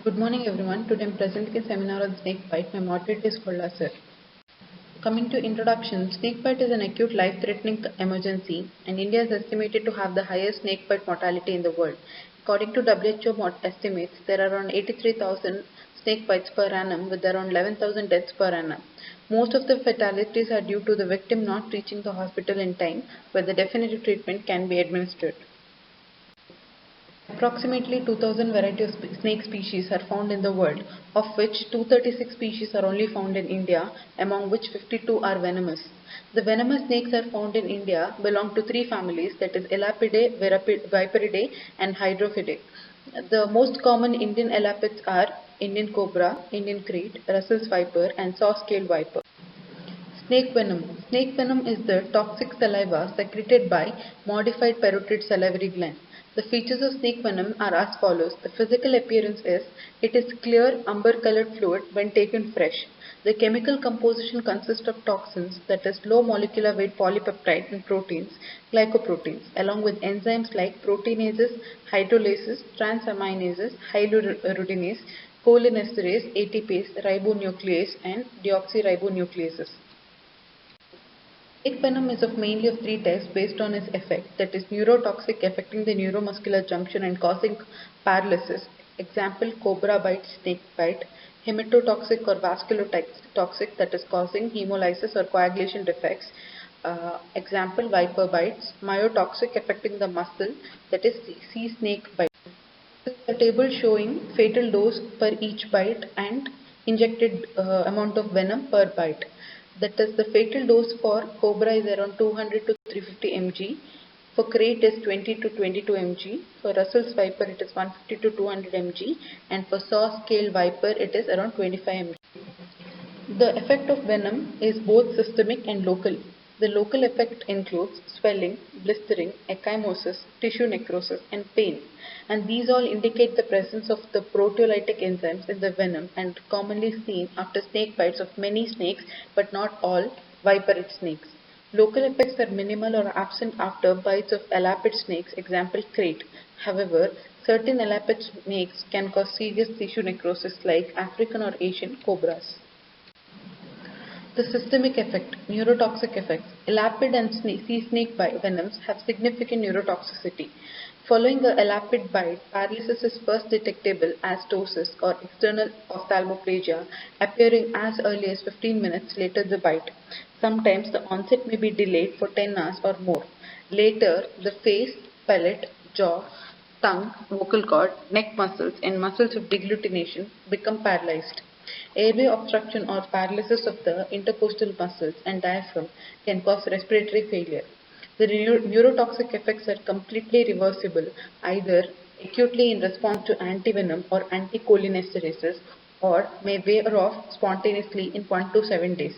Good morning everyone. Today I'm presenting a seminar on snake bite. My moderator is Kolla sir. Coming to introduction, snake bite is an acute life-threatening emergency and India is estimated to have the highest snake bite mortality in the world. According to WHO estimates, there are around 83,000 snake bites per annum with around 11,000 deaths per annum. Most of the fatalities are due to the victim not reaching the hospital in time where the definitive treatment can be administered. Approximately 2,000 varieties of snake species are found in the world, of which 236 species are only found in India, among which 52 are venomous. The venomous snakes are found in India belong to three families, that is Elapidae, Viperidae and Hydrophidae. The most common Indian elapids are Indian cobra, Indian krait, Russell's viper and saw-scaled viper. Snake venom. Snake venom is the toxic saliva secreted by modified parotid salivary gland. The features of snake venom are as follows. The physical appearance is, it is clear umber-colored fluid when taken fresh. The chemical composition consists of toxins, that is low molecular weight polypeptide and proteins, glycoproteins, along with enzymes like proteinases, hydrolases, transaminases, hyaluronidase, cholinesterase, ATPase, ribonuclease, and deoxyribonucleases. Snake venom is mainly of three types based on its effect, that is neurotoxic, affecting the neuromuscular junction and causing paralysis. Example, cobra bite, snake bite. Hematotoxic or vasculotoxic, that is causing hemolysis or coagulation defects. Example, viper bites. Myotoxic, affecting the muscle, that is sea snake bite. This is a table showing fatal dose per each bite and injected amount of venom per bite. That is, the fatal dose for cobra is around 200 to 350 mg. For krait is 20 to 22 mg. For Russell's viper it is 150 to 200 mg. And for saw-scaled viper it is around 25 mg. The effect of venom is both systemic and local. The local effect includes swelling, blistering, ecchymosis, tissue necrosis, and pain. And these all indicate the presence of the proteolytic enzymes in the venom and commonly seen after snake bites of many snakes, but not all viperine snakes. Local effects are minimal or absent after bites of elapid snakes, example krait. However, certain elapid snakes can cause serious tissue necrosis like African or Asian cobras. The systemic effect, neurotoxic effects. Elapid and sea snake venoms have significant neurotoxicity. Following a elapid bite, paralysis is first detectable as ptosis or external ophthalmoplegia, appearing as early as 15 minutes later the bite. Sometimes the onset may be delayed for 10 hours or more. Later, the face, palate, jaw, tongue, vocal cord, neck muscles, and muscles of deglutination become paralyzed. Airway obstruction or paralysis of the intercostal muscles and diaphragm can cause respiratory failure. The neurotoxic effects are completely reversible, either acutely in response to antivenom or anticholinesterases, or may wear off spontaneously in 1 to 7 days.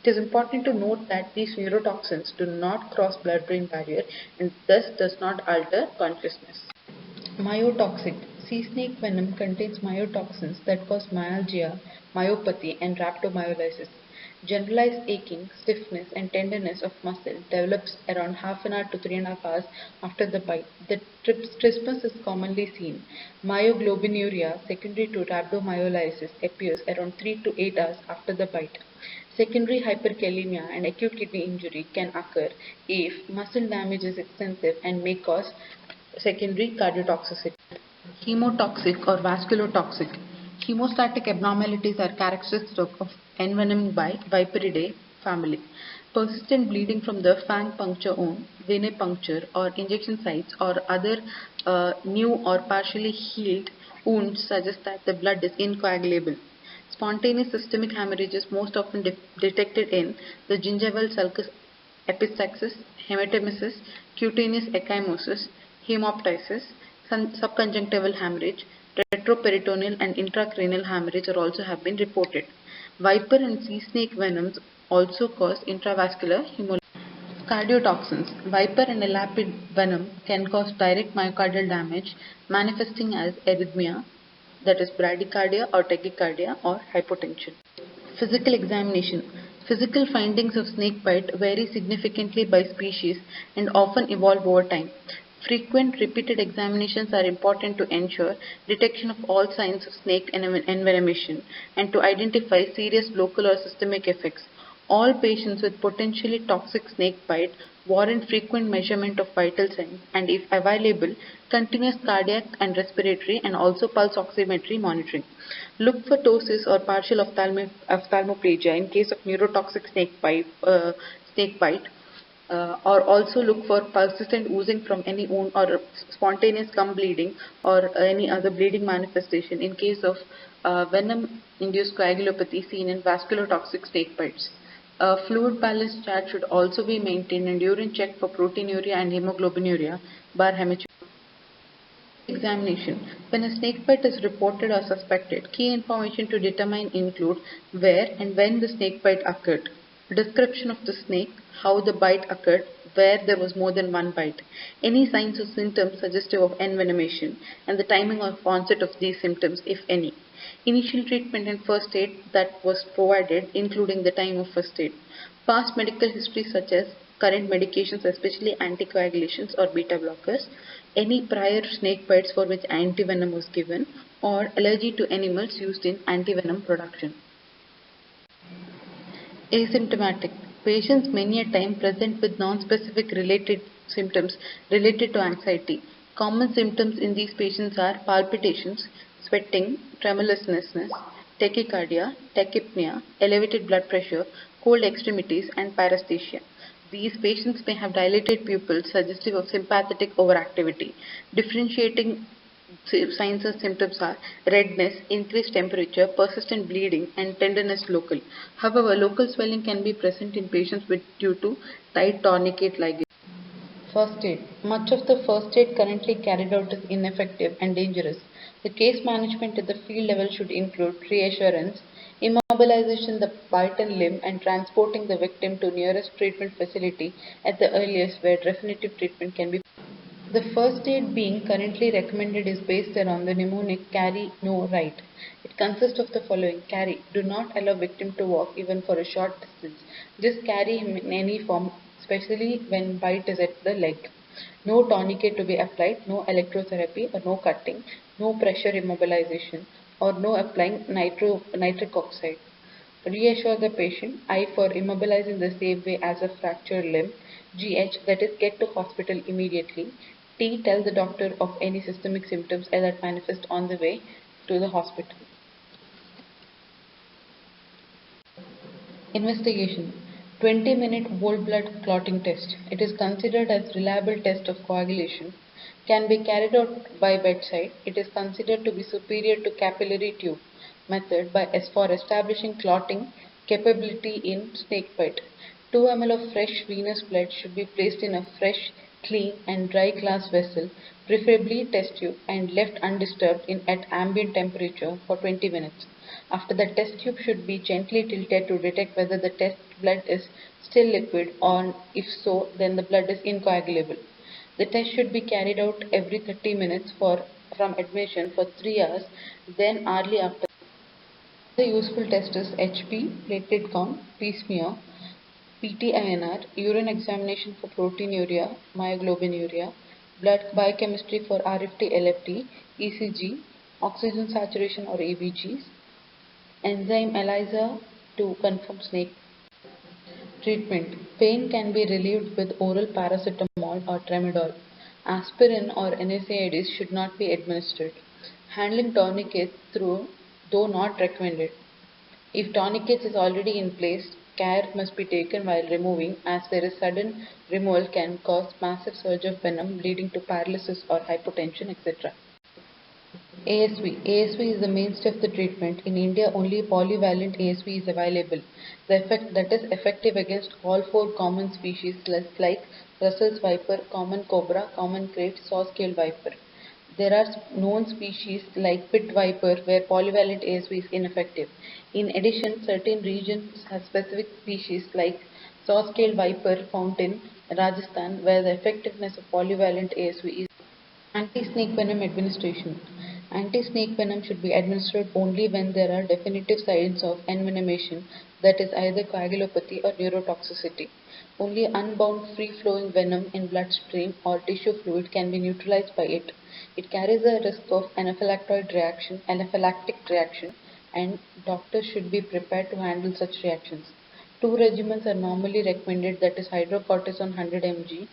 It is important to note that these neurotoxins do not cross blood-brain barrier and thus does not alter consciousness. Myotoxic. Sea snake venom contains myotoxins that cause myalgia, myopathy, and rhabdomyolysis. Generalized aching, stiffness, and tenderness of muscle develops around half an hour to 3.5 hours after the bite. The trismus is commonly seen. Myoglobinuria, secondary to rhabdomyolysis, appears around 3 to 8 hours after the bite. Secondary hyperkalemia and acute kidney injury can occur if muscle damage is extensive and may cause secondary cardiotoxicity. Hemotoxic or vasculotoxic. Hemostatic abnormalities are characteristic of envenoming by Viperidae family. Persistent bleeding from the fang puncture wound, venae puncture or injection sites or other new or partially healed wounds suggest that the blood is incoagulable. Spontaneous systemic hemorrhage is most often detected in the gingival sulcus epistaxis, hematemesis, cutaneous ecchymosis, hemoptysis, subconjunctival hemorrhage, retroperitoneal and intracranial hemorrhage are also have been reported. Viper and sea snake venoms also cause intravascular hemolysis. Cardiotoxins. Viper and elapid venom can cause direct myocardial damage manifesting as arrhythmia, that is bradycardia or tachycardia or hypotension. Physical examination. Physical findings of snake bite vary significantly by species and often evolve over time. Frequent repeated examinations are important to ensure detection of all signs of snake envenomation and to identify serious local or systemic effects. All patients with potentially toxic snake bite warrant frequent measurement of vital signs and, if available, continuous cardiac and respiratory and also pulse oximetry monitoring. Look for ptosis or partial ophthalmoplegia in case of neurotoxic snake bite, or also look for persistent oozing from any wound or spontaneous gum bleeding or any other bleeding manifestation in case of venom-induced coagulopathy seen in vascular toxic snake bites. A fluid balance chart should also be maintained and urine checked for proteinuria and hemoglobinuria, bar hematuria. Examination. When a snake bite is reported or suspected, key information to determine include where and when the snake bite occurred, description of the snake, how the bite occurred, where there was more than one bite, any signs or symptoms suggestive of envenomation, and the timing of onset of these symptoms, if any. Initial treatment and first aid that was provided, including the time of first aid. Past medical history such as current medications, especially anticoagulations or beta blockers, any prior snake bites for which antivenom was given, or allergy to animals used in antivenom production. Asymptomatic. Patients many a time present with non-specific related symptoms related to anxiety. Common symptoms in these patients are palpitations, sweating, tremulousness, tachycardia, tachypnea, elevated blood pressure, cold extremities, and paresthesia. These patients may have dilated pupils suggestive of sympathetic overactivity. Differentiating signs and symptoms are redness, increased temperature, persistent bleeding, and tenderness local. However, local swelling can be present in patients with due to tight tourniquet ligation. First aid. Much of the first aid currently carried out is ineffective and dangerous. The case management at the field level should include reassurance, immobilization the bitten limb, and transporting the victim to nearest treatment facility at the earliest where definitive treatment can be. The first aid being currently recommended is based around the mnemonic carry no write. It consists of the following: carry, do not allow victim to walk even for a short distance. Just carry him in any form, especially when bite is at the leg. No tourniquet to be applied, no electrotherapy or no cutting, no pressure immobilization, or no applying nitric oxide. Reassure the patient. I for immobilizing the same way as a fractured limb. GH, that is get to hospital immediately. T, tell the doctor of any systemic symptoms that manifest on the way to the hospital. Investigation. 20-minute whole blood clotting test. It is considered as reliable test of coagulation. Can be carried out by bedside. It is considered to be superior to capillary tube method for establishing clotting capability in snakebite. 2 ml of fresh venous blood should be placed in a fresh, clean and dry glass vessel, preferably test tube, and left undisturbed at ambient temperature for 20 minutes. After the test tube should be gently tilted to detect whether the test blood is still liquid, or if so, then the blood is incoagulable. The test should be carried out every 30 minutes from admission for 3 hours, then hourly after. The useful test is HP, platelet count, P smear, PT-INR, urine examination for proteinuria, myoglobinuria, blood biochemistry for RFT, LFT, ECG, oxygen saturation or ABGs, enzyme ELISA to confirm snake. Treatment. Pain can be relieved with oral paracetamol or tramadol. Aspirin or NSAIDs should not be administered. Handling tourniquets though not recommended. If tourniquets is already in place, care must be taken while removing, as there is sudden removal can cause massive surge of venom leading to paralysis or hypotension, etc. ASV. ASV is the mainstay of the treatment. In India, only polyvalent ASV is available. That is effective against all 4 common species like Russell's viper, common cobra, common krait, saw-scale viper. There are known species like pit viper where polyvalent ASV is ineffective. In addition, certain regions have specific species like saw-scale viper found in Rajasthan where the effectiveness of polyvalent ASV is. Anti-snake venom administration. Anti-snake venom should be administered only when there are definitive signs of envenomation, that is either coagulopathy or neurotoxicity. Only unbound free-flowing venom in bloodstream or tissue fluid can be neutralized by it. It carries a risk of anaphylactic reaction, and doctors should be prepared to handle such reactions. Two regimens are normally recommended, that is hydrocortisone 100 mg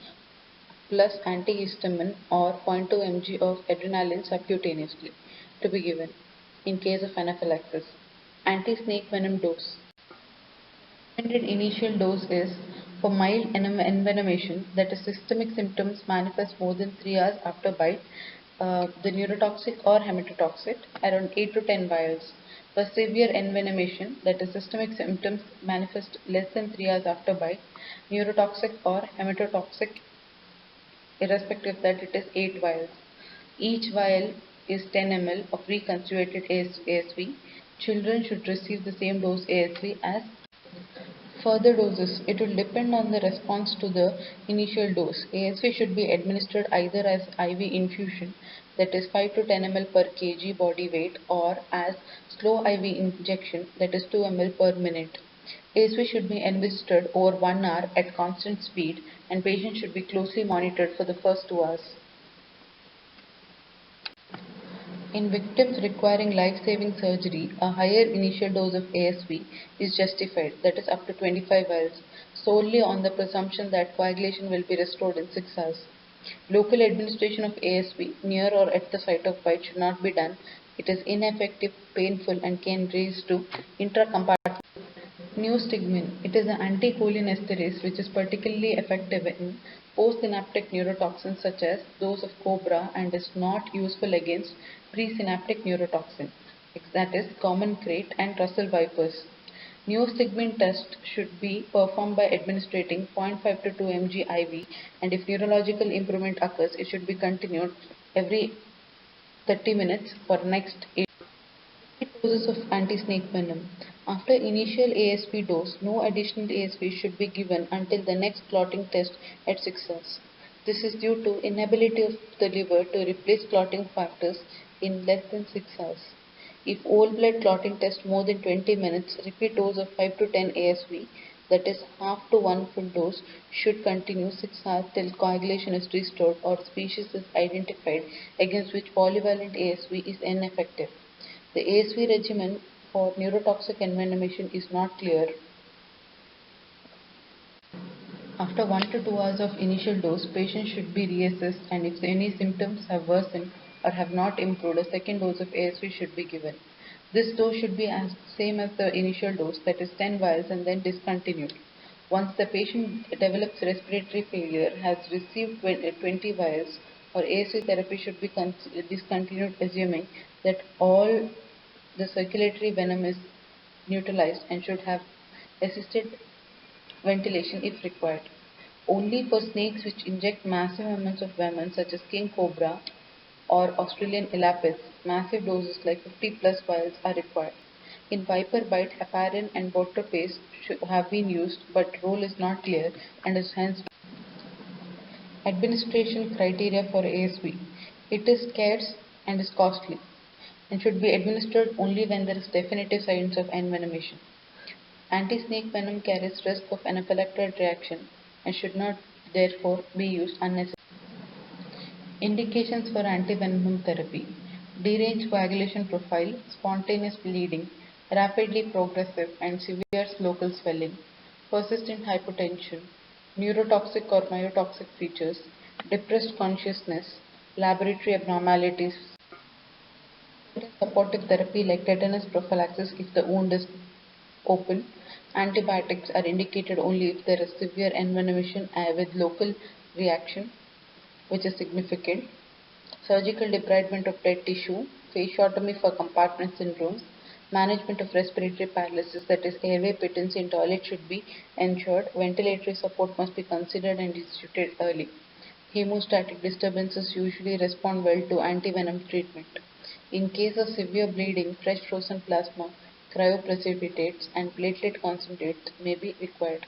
plus antihistamine or 0.2 mg of adrenaline subcutaneously to be given in case of anaphylaxis. Anti-snake venom dose. Recommended initial dose is for mild envenomation, that is systemic symptoms manifest more than 3 hours after bite, the neurotoxic or hematotoxic, around 8 to 10 vials. For severe envenomation, that is systemic symptoms manifest less than 3 hours after bite, neurotoxic or hematotoxic, irrespective of that, it is 8 vials. Each vial is 10 ml of reconstituted ASV. Children should receive the same dose ASV as further doses. It will depend on the response to the initial dose. ASV should be administered either as IV infusion, that is 5 to 10 ml per kg body weight, or as slow IV injection, that is 2 ml per minute. ASV should be administered over 1 hour at constant speed, and patients should be closely monitored for the first 2 hours. In victims requiring life-saving surgery, a higher initial dose of ASV is justified, that is up to 25 vials, solely on the presumption that coagulation will be restored in 6 hours. Local administration of ASV near or at the site of bite should not be done. It is ineffective, painful, and can lead to intracompartmental neostigmine. It is an anticholinesterase which is particularly effective in postsynaptic neurotoxins such as those of cobra, and is not useful against presynaptic neurotoxin, that is common krait and Russell vipers. Neostigmine test should be performed by administering 0.5 to 2 mg IV, and if neurological improvement occurs, it should be continued every 30 minutes for next 8 doses of anti-snake venom. After initial ASV dose, no additional ASV should be given until the next clotting test at 6 hours. This is due to inability of the liver to replace clotting factors in less than 6 hours. If whole blood clotting test more than 20 minutes, repeat dose of 5 to 10 ASV, that is half to 1 full dose, should continue 6 hours till coagulation is restored or species is identified against which polyvalent ASV is ineffective. The ASV regimen for neurotoxic envenomation is not clear. After 1 to 2 hours of initial dose, patients should be reassessed, and if any symptoms have worsened or have not improved, a second dose of ASV should be given. This dose should be same as the initial dose, that is 10 vials, and then discontinued. Once the patient develops respiratory failure, has received 20 vials, or ASV therapy should be discontinued, assuming that all the circulatory venom is neutralized, and should have assisted ventilation if required. Only for snakes which inject massive amounts of venom, such as king cobra or Australian elapis, massive doses like 50 plus vials are required. In viper bite, heparin and botrapase have been used, but role is not clear and is hence. Administration criteria for ASV. It is scarce and is costly, and should be administered only when there is definitive signs of envenomation. Anti-snake venom carries risk of anaphylactic reaction and should not therefore be used unnecessarily. Indications for antivenom therapy: deranged coagulation profile, spontaneous bleeding, rapidly progressive and severe local swelling, persistent hypotension, neurotoxic or myotoxic features, depressed consciousness, laboratory abnormalities. Supportive therapy like tetanus prophylaxis if the wound is open. Antibiotics are indicated only if there is severe envenomation with local reaction which is significant. Surgical debridement of dead tissue, fasciotomy for compartment syndromes, management of respiratory paralysis, that is airway patency in toilet, should be ensured. Ventilatory support must be considered and instituted early. Hemostatic disturbances usually respond well to antivenom treatment. In case of severe bleeding, fresh frozen plasma, cryoprecipitates, and platelet concentrates may be required.